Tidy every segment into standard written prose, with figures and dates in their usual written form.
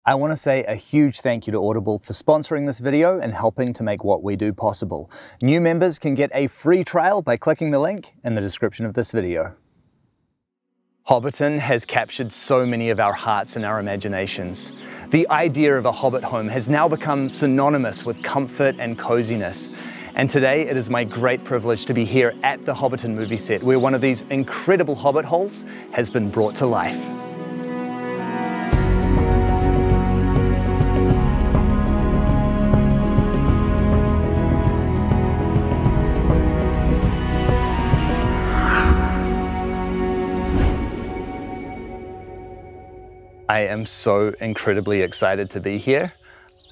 I want to say a huge thank you to Audible for sponsoring this video and helping to make what we do possible. New members can get a free trial by clicking the link in the description of this video. Hobbiton has captured so many of our hearts and our imaginations. The idea of a Hobbit home has now become synonymous with comfort and coziness. And today it is my great privilege to be here at the Hobbiton Movie Set, where one of these incredible Hobbit holes has been brought to life. I am so incredibly excited to be here.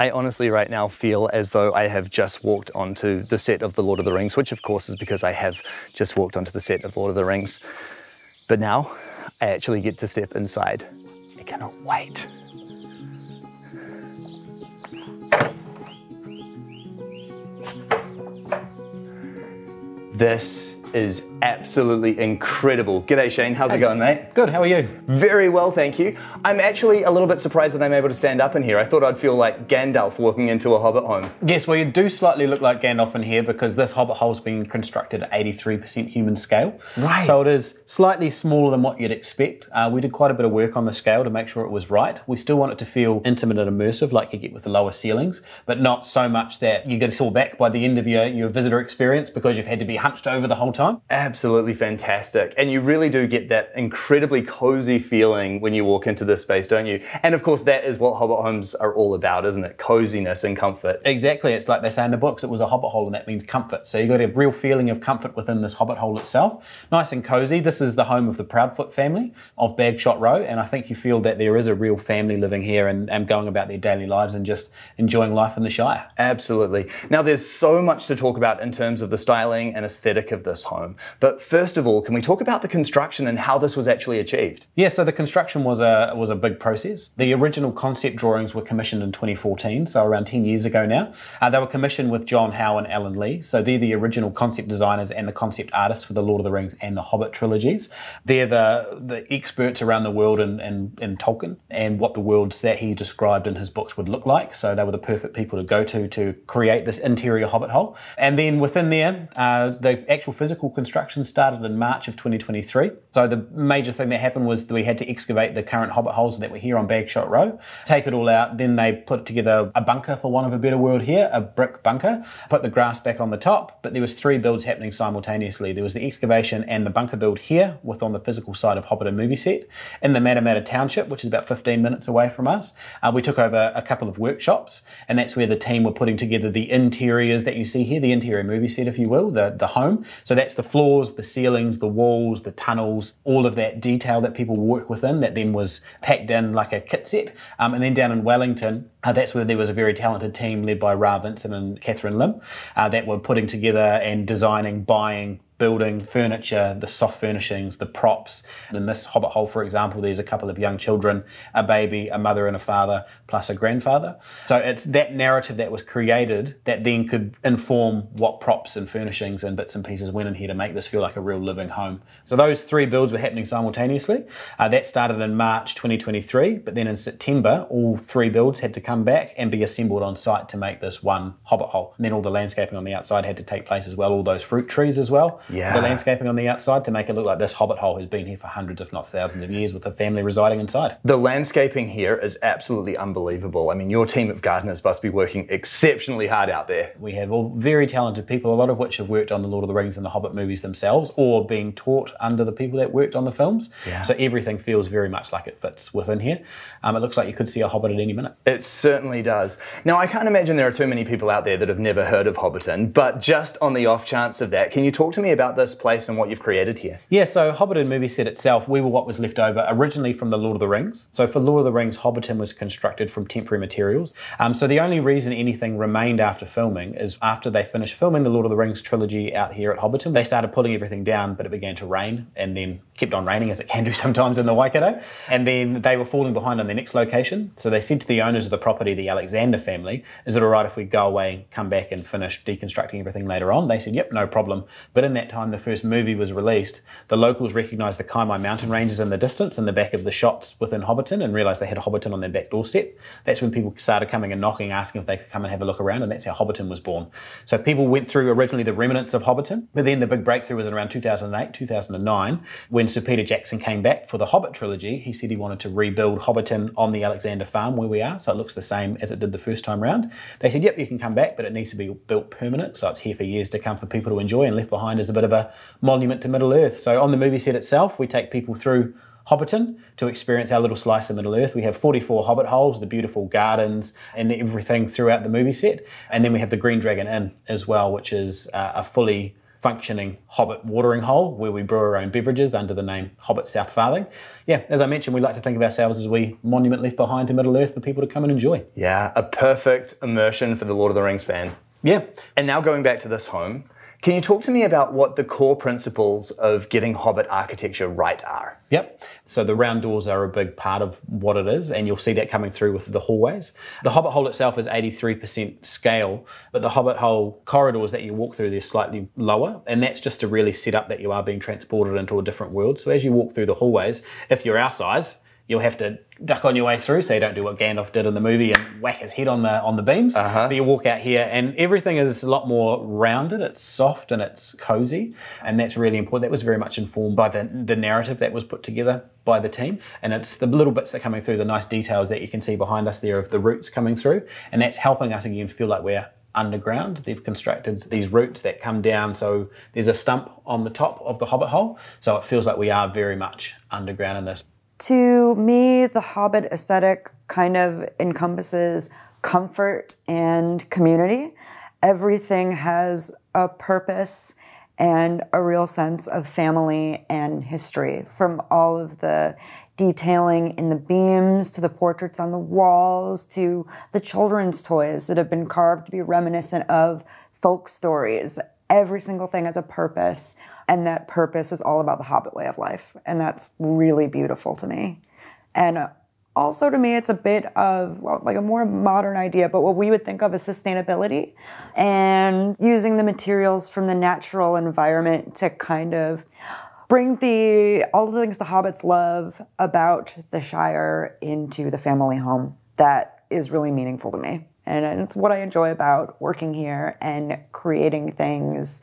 I honestly right now feel as though I have just walked onto the set of The Lord of the Rings, which of course is because I have just walked onto the set of Lord of the Rings. But now I actually get to step inside. I cannot wait. This is absolutely incredible. G'day Shane, how's it going, mate? Good, how are you? Very well, thank you. I'm actually a little bit surprised that I'm able to stand up in here. I thought I'd feel like Gandalf walking into a Hobbit home. Yes, well you do slightly look like Gandalf in here because this Hobbit hole's been constructed at 83% human scale. Right. So it is slightly smaller than what you'd expect. We did quite a bit of work on the scale to make sure it was right. We still want it to feel intimate and immersive like you get with the lower ceilings, but not so much that you get a sore back by the end of your visitor experience because you've had to be hunched over the whole time. Absolutely fantastic. And you really do get that incredibly cozy feeling when you walk into this space, don't you? And of course, that is what Hobbit homes are all about, isn't it? Coziness and comfort. Exactly. It's like they say in the books, it was a Hobbit hole and that means comfort. So you got a real feeling of comfort within this Hobbit hole itself. Nice and cozy. This is the home of the Proudfoot family of Bagshot Row. And I think you feel that there is a real family living here and going about their daily lives and just enjoying life in the Shire. Absolutely. Now, there's so much to talk about in terms of the styling and aesthetic of this home. But first of all, can we talk about the construction and how this was actually achieved? Yeah, so the construction was a big process. The original concept drawings were commissioned in 2014, so around 10 years ago now. They were commissioned with John Howe and Alan Lee, so they're the original concept designers and the concept artists for the Lord of the Rings and the Hobbit trilogies. They're the experts around the world in Tolkien and what the worlds that he described in his books would look like, so they were the perfect people to go to create this interior Hobbit hole. And then within there, the actual physical construction started in March of 2023. So the major thing that happened was that we had to excavate the current Hobbit holes that were here on Bagshot Row, take it all out, then they put together a bunker, for want of a better word here, a brick bunker, put the grass back on the top, but there was 3 builds happening simultaneously. There was the excavation and the bunker build here, with on the physical side of Hobbiton Movie Set. In the Matamata Township, which is about 15 minutes away from us, we took over a couple of workshops, and that's where the team were putting together the interiors that you see here, the interior movie set, if you will, the home. So that's the floors, the ceilings, the walls, the tunnels, all of that detail that people work within that then was packed in like a kit set. And then down in Wellington, that's where there was a very talented team led by Ra Vincent and Catherine Lim that were putting together and designing, buying, building furniture, the soft furnishings, the props. In this Hobbit hole, for example, there's a couple of young children, a baby, a mother and a father, plus a grandfather. So it's that narrative that was created that then could inform what props and furnishings and bits and pieces went in here to make this feel like a real living home. So those 3 builds were happening simultaneously. That started in March 2023, but then in September, all 3 builds had to come back and be assembled on site to make this one Hobbit hole. And then all the landscaping on the outside had to take place as well, all those fruit trees as well. Yeah. The landscaping on the outside to make it look like this Hobbit hole has been here for hundreds if not thousands of years with a family residing inside. The landscaping here is absolutely unbelievable. I mean, your team of gardeners must be working exceptionally hard out there. We have all very talented people, a lot of which have worked on the Lord of the Rings and the Hobbit movies themselves or been taught under the people that worked on the films. Yeah. So everything feels very much like it fits within here. It looks like you could see a Hobbit at any minute. It certainly does. Now, I can't imagine there are too many people out there that have never heard of Hobbiton, but just on the off chance of that, can you talk to me about this place and what you've created here? Yeah, so Hobbiton Movie Set itself, we were what was left over originally from the Lord of the Rings. So for Lord of the Rings, Hobbiton was constructed from temporary materials. So the only reason anything remained after filming is after they finished filming the Lord of the Rings trilogy out here at Hobbiton, they started pulling everything down, but it began to rain and then kept on raining as it can do sometimes in the Waikato. And then they were falling behind on their next location. So they said to the owners of the property, the Alexander family, is it all right if we go away, come back and finish deconstructing everything later on? They said, yep, no problem. But in that that time the first movie was released, the locals recognised the Kaimai mountain ranges in the distance in the back of the shots within Hobbiton and realised they had Hobbiton on their back doorstep. That's when people started coming and knocking, asking if they could come and have a look around, and that's how Hobbiton was born. So people went through originally the remnants of Hobbiton, but then the big breakthrough was around 2008, 2009, when Sir Peter Jackson came back for the Hobbit trilogy. He said he wanted to rebuild Hobbiton on the Alexander farm where we are, so it looks the same as it did the first time round. They said, yep, you can come back, but it needs to be built permanent, so it's here for years to come for people to enjoy, and left behind as a bit of a monument to Middle Earth. So on the movie set itself, we take people through Hobbiton to experience our little slice of Middle Earth. We have 44 Hobbit holes, the beautiful gardens and everything throughout the movie set. And then we have the Green Dragon Inn as well, which is a fully functioning Hobbit watering hole where we brew our own beverages under the name Hobbit South Farthing. Yeah, as I mentioned, we like to think of ourselves as a wee monument left behind to Middle Earth for people to come and enjoy. Yeah, a perfect immersion for the Lord of the Rings fan. Yeah. And now going back to this home, can you talk to me about what the core principles of getting Hobbit architecture right are? Yep. So the round doors are a big part of what it is, and you'll see that coming through with the hallways. The Hobbit hole itself is 83% scale, but the Hobbit hole corridors that you walk through, they're slightly lower, and that's just to really set up that you are being transported into a different world. So as you walk through the hallways, if you're our size, you'll have to duck on your way through, so you don't do what Gandalf did in the movie and whack his head on the beams. But you walk out here and everything is a lot more rounded, it's soft and it's cozy, and that's really important. That was very much informed by the narrative that was put together by the team, and it's the little bits that are coming through, the nice details that you can see behind us there of the roots coming through, and that's helping us again feel like we're underground. They've constructed these roots that come down, so there's a stump on the top of the Hobbit hole, so it feels like we are very much underground in this. To me, the Hobbit aesthetic kind of encompasses comfort and community. Everything has a purpose and a real sense of family and history, from all of the detailing in the beams to the portraits on the walls to the children's toys that have been carved to be reminiscent of folk stories. Every single thing has a purpose, and that purpose is all about the Hobbit way of life, and that's really beautiful to me. And also to me, it's a bit of, well, like a more modern idea, but what we would think of as sustainability, and using the materials from the natural environment to kind of bring all the things the hobbits love about the Shire into the family home. That is really meaningful to me. And it's what I enjoy about working here and creating things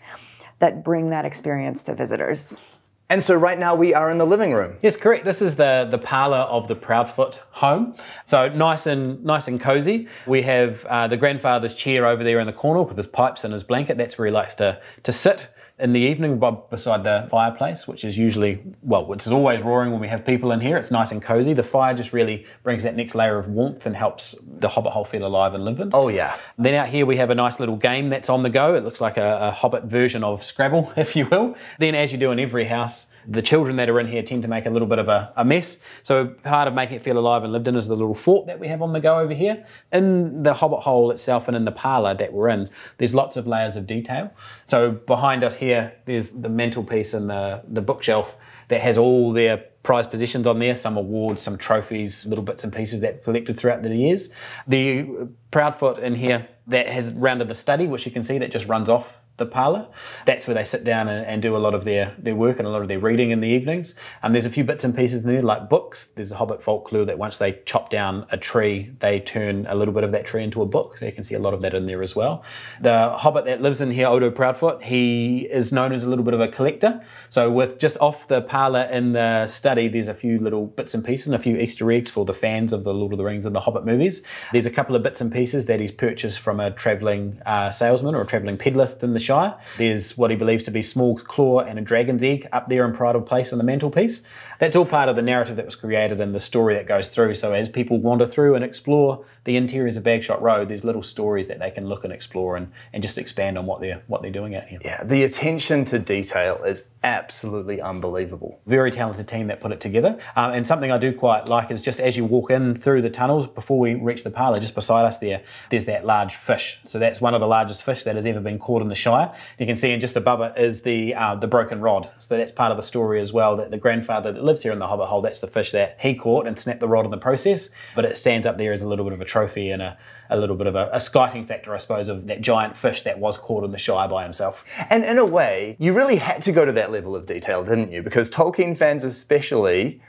that bring that experience to visitors. And so right now we are in the living room. Yes, correct. This is the parlour of the Proudfoot home. So nice and cozy. We have the grandfather's chair over there in the corner with his pipes and his blanket. That's where he likes to sit in the evening beside the fireplace, which is usually, well, it's always roaring when we have people in here. It's nice and cozy. The fire just really brings that next layer of warmth and helps the Hobbit hole feel alive and live in. Oh yeah. Then out here we have a nice little game that's on the go. It looks like a Hobbit version of Scrabble, if you will. Then, as you do in every house, the children that are in here tend to make a little bit of a mess. So part of making it feel alive and lived in is the little fort that we have on the go over here. In the Hobbit hole itself and in the parlour that we're in, there's lots of layers of detail. So behind us here, there's the mantelpiece and the bookshelf that has all their prized possessions on there, some awards, some trophies, little bits and pieces that collected throughout the years. The Proudfoot in here that has rounded the study, which you can see that just runs off the parlour. That's where they sit down and do a lot of their work and a lot of their reading in the evenings. There's a few bits and pieces in there like books. There's a Hobbit folklore that once they chop down a tree, they turn a little bit of that tree into a book. So you can see a lot of that in there as well. The Hobbit that lives in here, Odo Proudfoot, he is known as a little bit of a collector. So with just off the parlour in the study, there's a few little bits and pieces and a few Easter eggs for the fans of the Lord of the Rings and the Hobbit movies. There's a couple of bits and pieces that he's purchased from a travelling salesman or a travelling peddler in the Shire. There's what he believes to be Smaug's claw and a dragon's egg up there in pride of place on the mantelpiece. That's all part of the narrative that was created and the story that goes through. So as people wander through and explore the interiors of Bagshot Road, there's little stories that they can look and explore and just expand on what they're doing out here. Yeah, the attention to detail is absolutely unbelievable. Very talented team that put it together. And something I do quite like is just as you walk in through the tunnels, before we reach the parlour, just beside us there's that large fish. So that's one of the largest fish that has ever been caught in the Shire. Shire. You can see, and just above it is the broken rod. So that's part of the story as well, that the grandfather that lives here in the Hobbit hole, that's the fish that he caught and snapped the rod in the process. But it stands up there as a little bit of a trophy and a little bit of a skiting factor, I suppose, of that giant fish that was caught in the Shire by himself. And in a way, you really had to go to that level of detail, didn't you? Because Tolkien fans especially,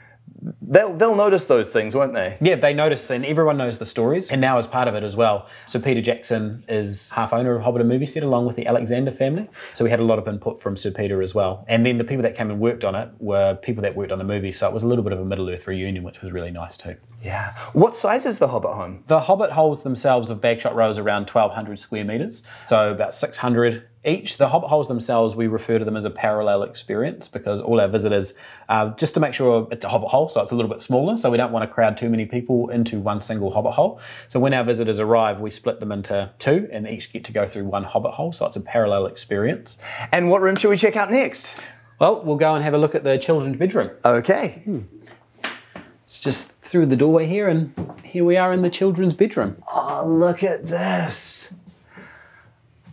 they'll notice those things, won't they? Yeah, they notice, and everyone knows the stories, and now as part of it as well. So Peter Jackson is half owner of Hobbiton Movie Set along with the Alexander family. So we had a lot of input from Sir Peter as well. And then the people that came and worked on it were people that worked on the movie, so it was a little bit of a Middle-earth reunion, which was really nice too. Yeah. What size is the Hobbit home? The Hobbit holes themselves of Bagshot Row is around 1,200 square metres, so about 600 each. The Hobbit holes themselves, we refer to them as a parallel experience because all our visitors, just to make sure it's a Hobbit hole, so it's a little bit smaller, so we don't want to crowd too many people into one single Hobbit hole. So when our visitors arrive, we split them into two and they each get to go through one Hobbit hole, so it's a parallel experience. And what room should we check out next? Well, we'll go and have a look at the children's bedroom. Okay. It's just through the doorway here, and here we are in the children's bedroom. Oh, look at this.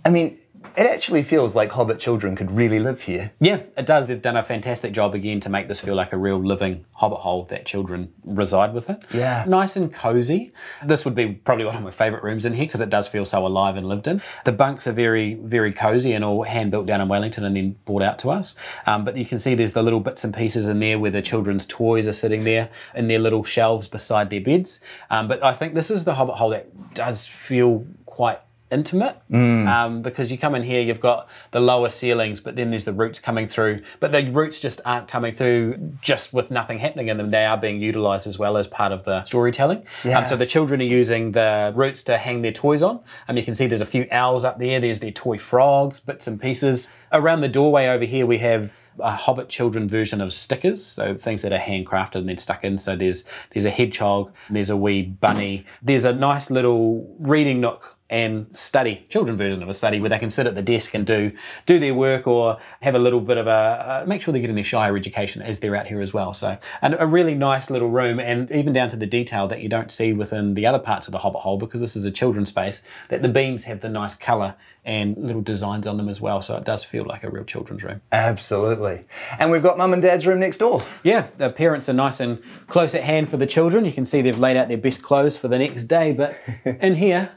I mean, it actually feels like Hobbit children could really live here. Yeah, it does. They've done a fantastic job again to make this feel like a real living Hobbit hole that children reside within. Yeah. Nice and cozy. This would be probably one of my favourite rooms in here because it does feel so alive and lived in. The bunks are very, very cozy and all hand built down in Wellington and then brought out to us. But you can see there's the little bits and pieces in there where the children's toys are sitting there in their little shelves beside their beds. But I think this is the Hobbit hole that does feel quite intimate, because you come in here, you've got the lower ceilings, but then there's the roots coming through, but the roots just aren't coming through just with nothing happening in them. They are being utilised as well as part of the storytelling. Yeah. So the children are using the roots to hang their toys on. You can see there's a few owls up there, there's their toy frogs, bits and pieces. Around the doorway over here we have a Hobbit children version of stickers, so things that are handcrafted and then stuck in. So there's a hedgehog, there's a wee bunny, there's a nice little reading nook and study, children version of a study where they can sit at the desk and do their work or have a little bit of make sure they're getting their Shire education as they're out here as well. So, and a really nice little room, and even down to the detail that you don't see within the other parts of the Hobbit hole, because this is a children's space, that the beams have the nice colour and little designs on them as well. So it does feel like a real children's room. Absolutely. And we've got Mum and Dad's room next door. Yeah, the parents are nice and close at hand for the children. You can see they've laid out their best clothes for the next day, but in here,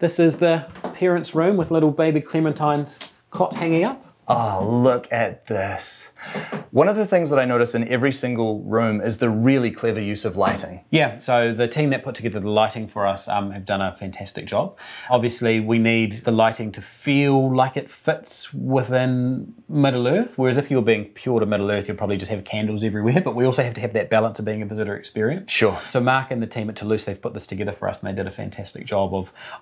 this is the parents' room with little baby Clementine's cot hanging up. Oh, look at this. One of the things that I notice in every single room is the really clever use of lighting. Yeah, so the team that put together the lighting for us have done a fantastic job. Obviously, we need the lighting to feel like it fits within Middle-earth, whereas if you were being pure to Middle-earth, you'd probably just have candles everywhere, but we also have to have that balance of being a visitor experience. Sure. So Mark and the team at Toulouse, they've put this together for us, and they did a fantastic job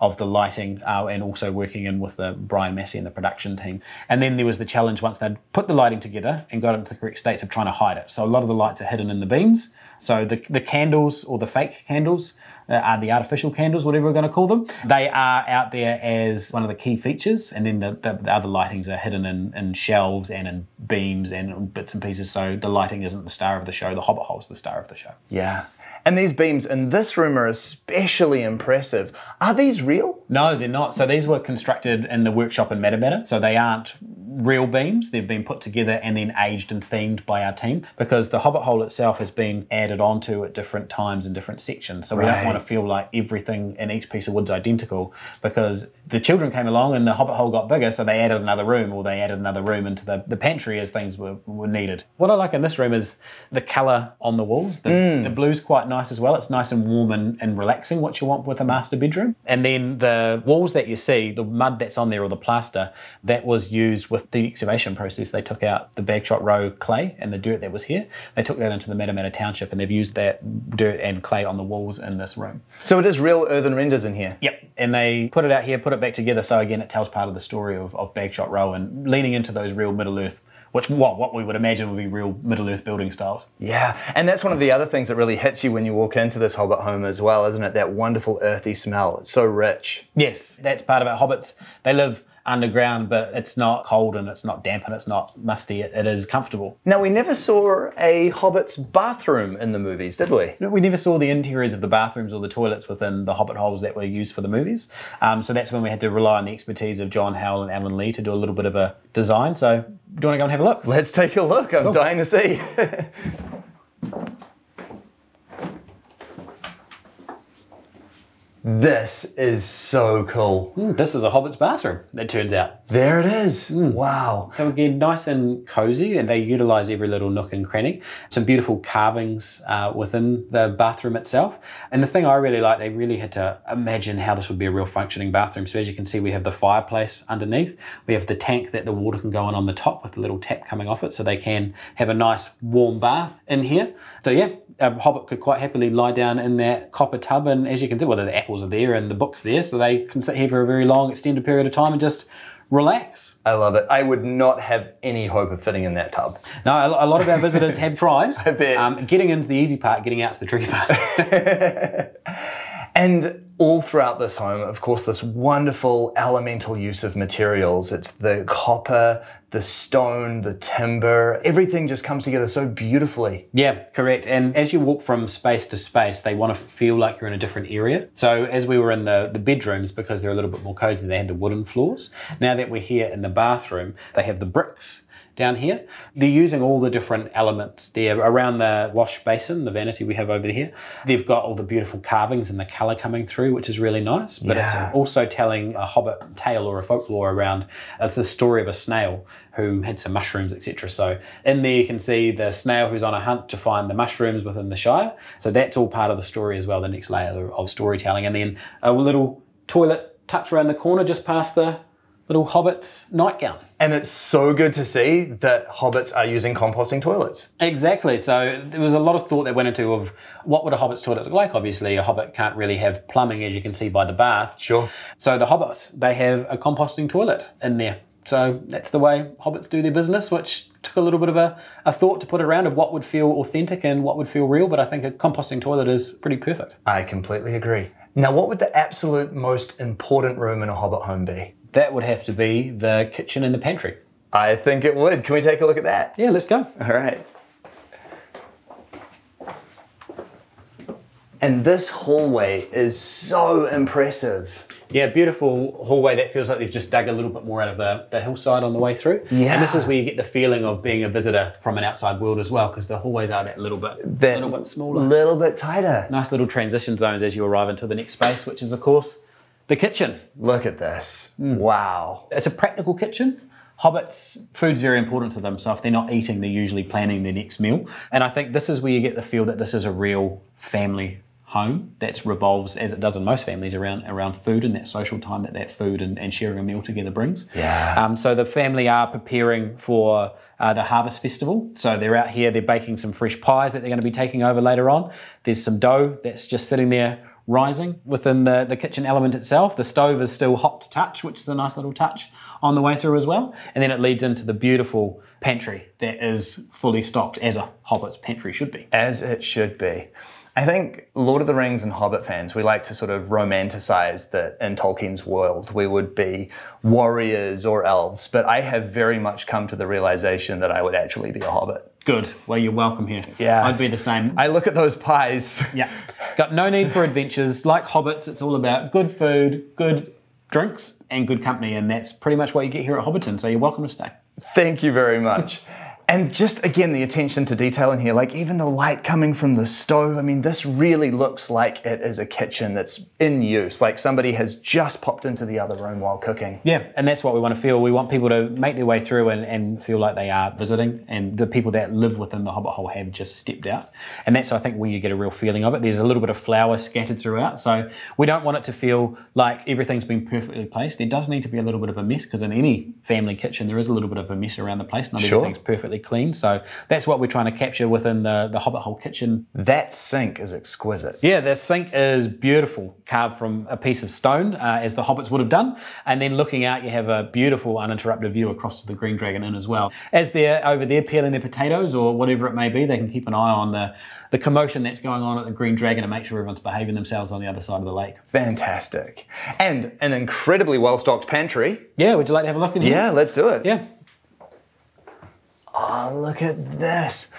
of the lighting and also working in with the Brian Massey and the production team. And then there was the challenge once they'd put the lighting together and got it into the correct state of trying to hide it. So a lot of the lights are hidden in the beams. So the candles, or the fake candles, are the artificial candles, whatever we're going to call them. They are out there as one of the key features, and then the other lightings are hidden in shelves and in beams and bits and pieces. So the lighting isn't the star of the show. The Hobbit hole's the star of the show. Yeah. And these beams in this room are especially impressive. Are these real? No, they're not. So these were constructed in the workshop in Matamata. So they aren't real beams. They've been put together and then aged and themed by our team, because the Hobbit hole itself has been added onto at different times in different sections. So we don't want to feel like everything in each piece of wood's identical, because the children came along and the Hobbit hole got bigger, so they added another room, or they added another room into the pantry as things were needed. What I like in this room is the colour on the walls. The blue's quite nice as well. It's nice and warm and relaxing, what you want with a master bedroom. And then the walls that you see, the mud that's on there, or the plaster, that was used with the excavation process. They took out the Bagshot Row clay and the dirt that was here. They took that into the Matamata township, and they've used that dirt and clay on the walls in this room. So it is real earthen renders in here? Yep. And they put it out here, put it back together, so again it tells part of the story of Bagshot Row and leaning into those real Middle-earth, what we would imagine would be real Middle-earth building styles. Yeah, and that's one of the other things that really hits you when you walk into this Hobbit home as well, isn't it? That wonderful earthy smell. It's so rich. Yes, that's part of it. Hobbits, they live underground, but it's not cold and it's not damp and it's not musty. It is comfortable. Now, we never saw a Hobbit's bathroom in the movies, did we? We never saw the interiors of the bathrooms or the toilets within the Hobbit holes that were used for the movies. So that's when we had to rely on the expertise of John Howell and Alan Lee to do a little bit of a design. So do you want to go and have a look? Let's take a look. I'm dying to see. This is so cool. This is a Hobbit's bathroom, it turns out. There it is. Wow. So again, nice and cozy, and they utilise every little nook and cranny. Some beautiful carvings within the bathroom itself. And the thing I really like, they really had to imagine how this would be a real functioning bathroom. So as you can see, we have the fireplace underneath. We have the tank that the water can go on the top with the little tap coming off it, so they can have a nice warm bath in here. So yeah, a Hobbit could quite happily lie down in that copper tub, and as you can see, well, the apples are there and the books there, so they can sit here for a very long extended period of time and just relax. I love it. I would not have any hope of fitting in that tub. No, a lot of our visitors have tried. I bet. Getting into the easy part, getting out's the tricky part. And all throughout this home, of course, this wonderful elemental use of materials. It's the copper, the stone, the timber, everything just comes together so beautifully. Yeah, correct. And as you walk from space to space, they want to feel like you're in a different area. So as we were in the bedrooms, because they're a little bit more cozy, they had the wooden floors. Now that we're here in the bathroom, they have the bricks down here. They're using all the different elements there around the wash basin, the vanity we have over here. They've got all the beautiful carvings and the colour coming through, which is really nice. But it's also telling a Hobbit tale or a folklore around the story of a snail who had some mushrooms, etc. So in there you can see the snail who's on a hunt to find the mushrooms within the Shire. So that's all part of the story as well, the next layer of storytelling. And then a little toilet tucked around the corner just past the little Hobbit's nightgown. And it's so good to see that Hobbits are using composting toilets. Exactly. So there was a lot of thought that went into of what would a Hobbit's toilet look like. Obviously, a Hobbit can't really have plumbing, as you can see by the bath. Sure. So the Hobbits, they have a composting toilet in there. So that's the way Hobbits do their business, which took a little bit of a thought to put around of what would feel authentic and what would feel real. But I think a composting toilet is pretty perfect. I completely agree. Now, what would the absolute most important room in a Hobbit home be? That would have to be the kitchen and the pantry. I think it would. Can we take a look at that? Yeah, let's go. All right. And this hallway is so impressive. Yeah, beautiful hallway that feels like they've just dug a little bit more out of the hillside on the way through. Yeah. And this is where you get the feeling of being a visitor from an outside world as well, because the hallways are that little bit smaller. A little bit tighter. Nice little transition zones as you arrive into the next space, which is, of course, the kitchen. Look at this. Wow. It's a practical kitchen. Hobbits, food's very important to them, so if they're not eating, they're usually planning their next meal. And I think this is where you get the feel that this is a real family home that revolves, as it does in most families, around food and that social time that food and sharing a meal together brings. Yeah. So the family are preparing for the harvest festival. So they're out here, they're baking some fresh pies that they're going to be taking over later on. There's some dough that's just sitting there rising within the kitchen element itself. The stove is still hot to touch, which is a nice little touch on the way through as well. And then it leads into the beautiful pantry that is fully stocked, as a Hobbit's pantry should be. As it should be. I think Lord of the Rings and Hobbit fans, we like to sort of romanticize that in Tolkien's world we would be warriors or elves, but I have very much come to the realization that I would actually be a hobbit. Good. Well, you're welcome here. Yeah. I'd be the same. I look at those pies. Yeah. Got no need for adventures. Like hobbits, it's all about good food, good drinks, and good company, and that's pretty much what you get here at Hobbiton, so you're welcome to stay. Thank you very much. And just again, the attention to detail in here, like even the light coming from the stove. I mean, this really looks like it is a kitchen that's in use, like somebody has just popped into the other room while cooking. Yeah, and that's what we want to feel. We want people to make their way through and feel like they are visiting, and the people that live within the Hobbit hole have just stepped out. And that's, I think, where you get a real feeling of it. There's a little bit of flour scattered throughout, so we don't want it to feel like everything's been perfectly placed. There does need to be a little bit of a mess, because in any family kitchen, there is a little bit of a mess around the place. Not everything's perfectly clean. So that's what we're trying to capture within the Hobbit hole kitchen. That sink is exquisite. Yeah, the sink is beautiful, carved from a piece of stone, as the Hobbits would have done. And then looking out, you have a beautiful uninterrupted view across to the Green Dragon Inn as well. As they're over there peeling their potatoes or whatever it may be, they can keep an eye on the commotion that's going on at the Green Dragon and make sure everyone's behaving themselves on the other side of the lake. Fantastic. And an incredibly well-stocked pantry. Yeah, would you like to have a look in here? Yeah, let's do it. Yeah. Oh, look at this.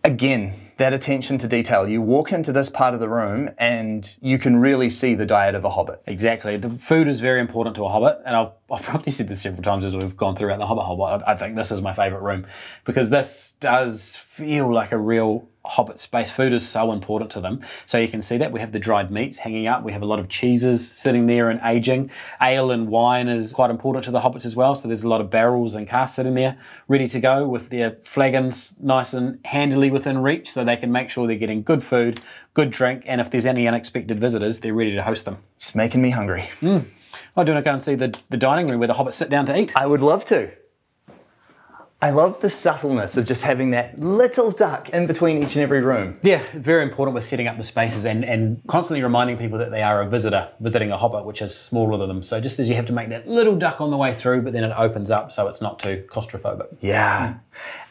Again, that attention to detail. You walk into this part of the room and you can really see the diet of a Hobbit. Exactly. The food is very important to a Hobbit, and I've probably said this several times as we've gone throughout the Hobbit hole, but I think this is my favourite room because this does feel like a real Hobbit space. Food is so important to them. So you can see that we have the dried meats hanging up. We have a lot of cheeses sitting there and aging. Ale and wine is quite important to the Hobbits as well. So there's a lot of barrels and casks sitting there ready to go with their flagons nice and handily within reach so they can make sure they're getting good food, good drink, and if there's any unexpected visitors, they're ready to host them. It's making me hungry. Oh, do you want to go and see the dining room where the Hobbits sit down to eat? I would love to. I love the subtleness of just having that little duck in between each and every room. Yeah, very important with setting up the spaces and constantly reminding people that they are a visitor visiting a Hobbit, which is smaller than them. So just as you have to make that little duck on the way through, but then it opens up so it's not too claustrophobic. Yeah.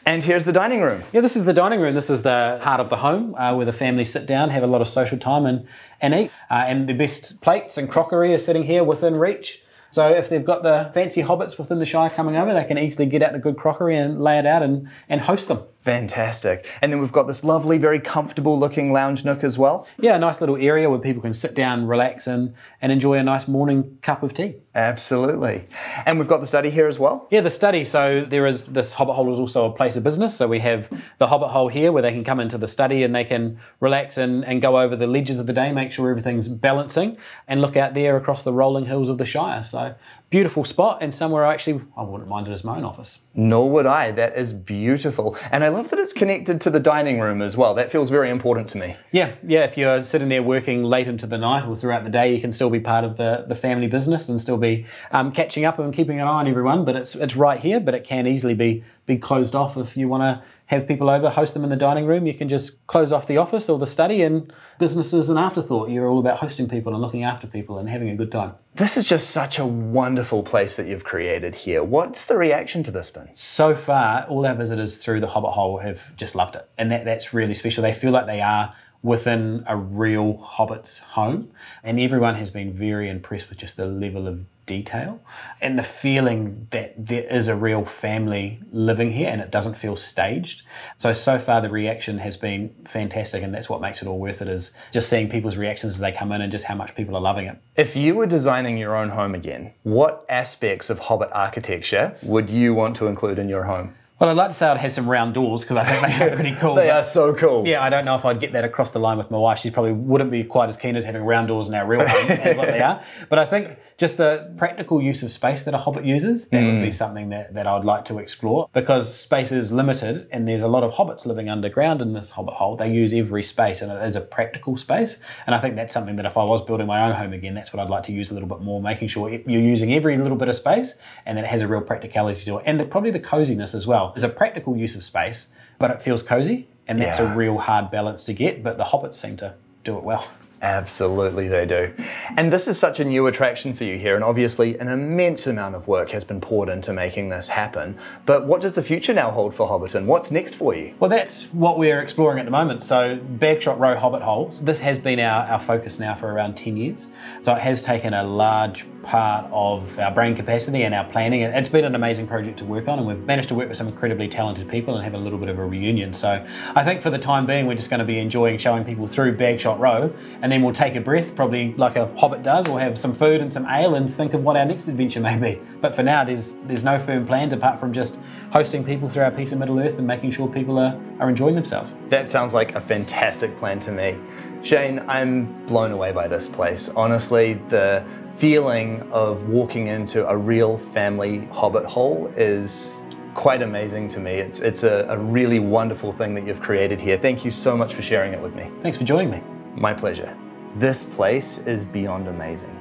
And here's the dining room. Yeah, this is the dining room. This is the heart of the home where the family sit down, have a lot of social time and eat. And the best plates and crockery are sitting here within reach. So if they've got the fancy Hobbits within the Shire coming over, they can easily get out the good crockery and lay it out and host them. Fantastic. And then we've got this lovely, very comfortable looking lounge nook as well. Yeah, a nice little area where people can sit down, relax and enjoy a nice morning cup of tea. Absolutely. And we've got the study here as well. Yeah, the study. So there is, this Hobbit hole is also a place of business. So we have the Hobbit hole here where they can come into the study and they can relax and go over the ledgers of the day, make sure everything's balancing and look out there across the rolling hills of the Shire. So beautiful spot and somewhere I wouldn't mind it as my own office. Nor would I. That is beautiful. And I love that it's connected to the dining room as well. That feels very important to me. Yeah. If you're sitting there working late into the night or throughout the day, you can still be part of the family business and still be catching up and keeping an eye on everyone. But it's right here, but it can easily be closed off if you want to have people over, host them in the dining room. You can just close off the office or the study, and business is an afterthought. You're all about hosting people and looking after people and having a good time. This is just such a wonderful place that you've created here. What's the reaction to this been? So far, all our visitors through the Hobbit hole have just loved it. And that's really special. They feel like they are within a real Hobbit's home. And everyone has been very impressed with just the level of detail and the feeling that there is a real family living here and it doesn't feel staged. So far the reaction has been fantastic, and that's what makes it all worth it, is just seeing people's reactions as they come in and just how much people are loving it. If you were designing your own home again, what aspects of Hobbit architecture would you want to include in your home? Well, I'd like to say I'd have some round doors because I think they are pretty cool. They are so cool. Yeah, I don't know if I'd get that across the line with my wife. She probably wouldn't be quite as keen as having round doors in our real home as what they are. But I think just the practical use of space that a Hobbit uses, that would be something that I'd like to explore, because space is limited and there's a lot of Hobbits living underground in this Hobbit hole. They use every space and it is a practical space. And I think that's something that if I was building my own home again, that's what I'd like to use a little bit more, making sure you're using every little bit of space and that it has a real practicality to it. And probably the coziness as well. There's a practical use of space, but it feels cozy, and that's a real hard balance to get, but the Hobbits seem to do it well. Absolutely they do. And this is such a new attraction for you here, and obviously an immense amount of work has been poured into making this happen. But what does the future now hold for Hobbiton? What's next for you? Well, that's what we're exploring at the moment. So Bagshot Row Hobbit Holes, this has been our focus now for around 10 years. So it has taken a large part of our brain capacity and our planning. It's been an amazing project to work on, and we've managed to work with some incredibly talented people and have a little bit of a reunion. So I think for the time being, we're just going to be enjoying showing people through Bagshot Row, and then we'll take a breath, probably like a Hobbit does. We'll have some food and some ale and think of what our next adventure may be. But for now, there's no firm plans apart from just hosting people through our piece of Middle Earth and making sure people are enjoying themselves. That sounds like a fantastic plan to me. Shane, I'm blown away by this place. Honestly, the feeling of walking into a real family Hobbit hole is quite amazing to me. It's a really wonderful thing that you've created here. Thank you so much for sharing it with me. Thanks for joining me. My pleasure. This place is beyond amazing.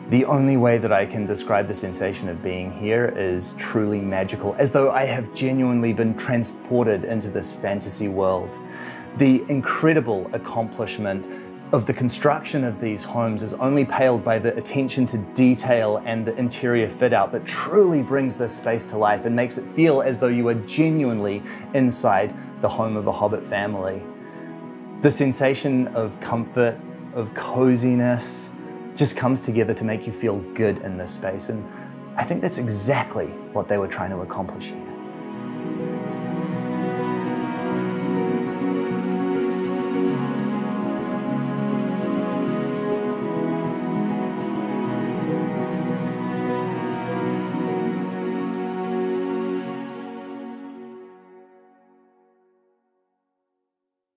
The only way that I can describe the sensation of being here is truly magical, as though I have genuinely been transported into this fantasy world. The incredible accomplishment of the construction of these homes is only paled by the attention to detail and the interior fit out that truly brings this space to life and makes it feel as though you are genuinely inside the home of a Hobbit family. The sensation of comfort, of coziness, just comes together to make you feel good in this space, and I think that's exactly what they were trying to accomplish here.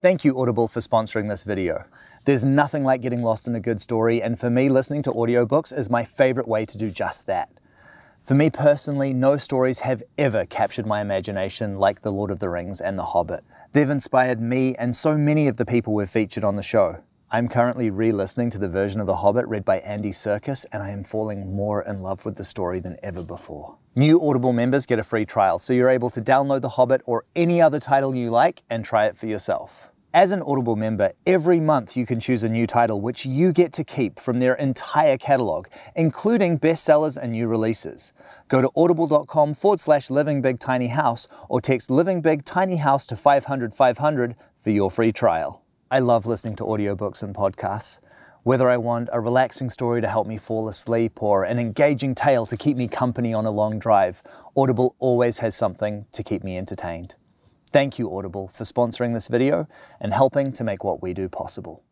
Thank you, Audible, for sponsoring this video. There's nothing like getting lost in a good story, and for me, listening to audiobooks is my favorite way to do just that. For me personally, no stories have ever captured my imagination like The Lord of the Rings and The Hobbit. They've inspired me and so many of the people we've featured on the show. I'm currently re-listening to the version of The Hobbit read by Andy Serkis, and I am falling more in love with the story than ever before. New Audible members get a free trial, so you're able to download The Hobbit or any other title you like and try it for yourself. As an Audible member, every month you can choose a new title which you get to keep from their entire catalogue, including bestsellers and new releases. Go to audible.com/livingbigtinyhouse or text livingbigtinyhouse to 500 500 for your free trial. I love listening to audiobooks and podcasts. Whether I want a relaxing story to help me fall asleep or an engaging tale to keep me company on a long drive, Audible always has something to keep me entertained. Thank you, Audible, for sponsoring this video and helping to make what we do possible.